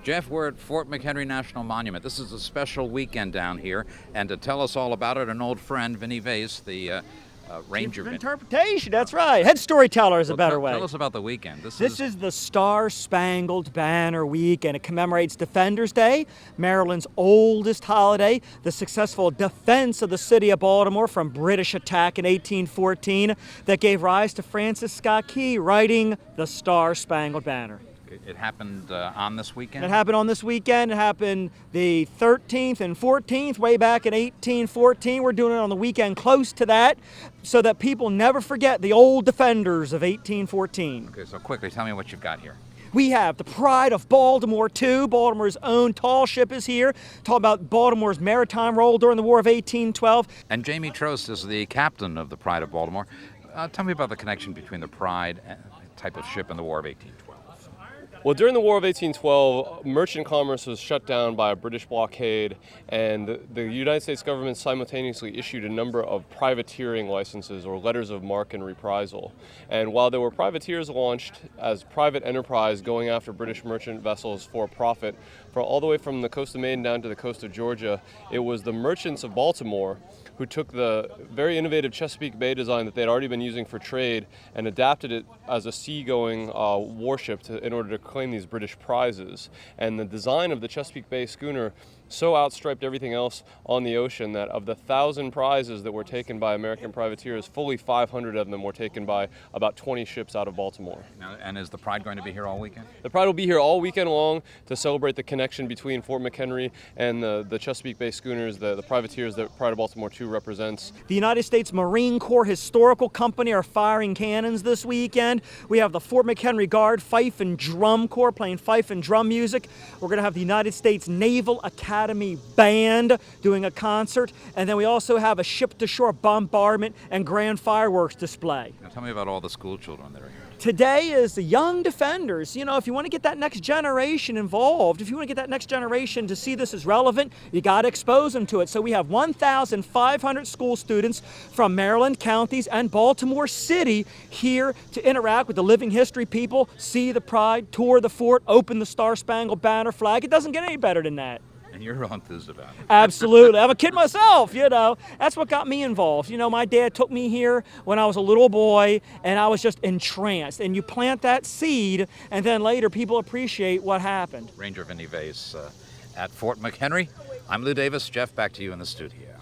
Jeff, we're at Fort McHenry National Monument. This is a special weekend down here, and to tell us all about it, an old friend, Vinny Vase, the ranger. Chief of interpretation, that's right. Head storyteller is a better way. Tell us about the weekend. This is the Star-Spangled Banner Week, and it commemorates Defenders Day, Maryland's oldest holiday, the successful defense of the city of Baltimore from British attack in 1814 that gave rise to Francis Scott Key writing the Star-Spangled Banner. It happened on this weekend? It happened on this weekend. It happened the 13th and 14th, way back in 1814. We're doing it on the weekend close to that so that people never forget the old defenders of 1814. Okay, so quickly, tell me what you've got here. We have the Pride of Baltimore, too. Baltimore's own tall ship is here. Talk about Baltimore's maritime role during the War of 1812. And Jamie Trost is the captain of the Pride of Baltimore. Tell me about the connection between the Pride type of ship and the War of 1812. Well, during the War of 1812, merchant commerce was shut down by a British blockade, and the United States government simultaneously issued a number of privateering licenses or letters of marque and reprisal. And while there were privateers launched as private enterprise going after British merchant vessels for profit, all the way from the coast of Maine down to the coast of Georgia, it was the merchants of Baltimore who took the very innovative Chesapeake Bay design that they had already been using for trade and adapted it as a seagoing warship in order to claim these British prizes. And the design of the Chesapeake Bay schooner so outstriped everything else on the ocean that of the 1,000 prizes that were taken by American privateers, fully 500 of them were taken by about 20 ships out of Baltimore. Now, and is the Pride going to be here all weekend? The Pride will be here all weekend long to celebrate the connection between Fort McHenry and the Chesapeake Bay schooners, the privateers that Pride of Baltimore 2 represents. The United States Marine Corps Historical Company are firing cannons this weekend. We have the Fort McHenry Guard Fife and Drum Corps playing fife and drum music. We're going to have the United States Naval Academy Band doing a concert, and then we also have a ship-to-shore bombardment and grand fireworks display. Now tell me about all the school children that are here. Today is the young defenders. You know, if you want to get that next generation involved, if you want to get that next generation to see this as relevant, you got to expose them to it. So we have 1,500 school students from Maryland counties and Baltimore City here to interact with the living history people, see the Pride, tour the fort, open the Star-Spangled Banner flag. It doesn't get any better than that. And you're real enthused about it. Absolutely. I'm a kid myself, you know. That's what got me involved. You know, my dad took me here when I was a little boy, and I was just entranced. And you plant that seed, and then later people appreciate what happened. Ranger Vinny Vase at Fort McHenry. I'm Lou Davis. Jeff, back to you in the studio.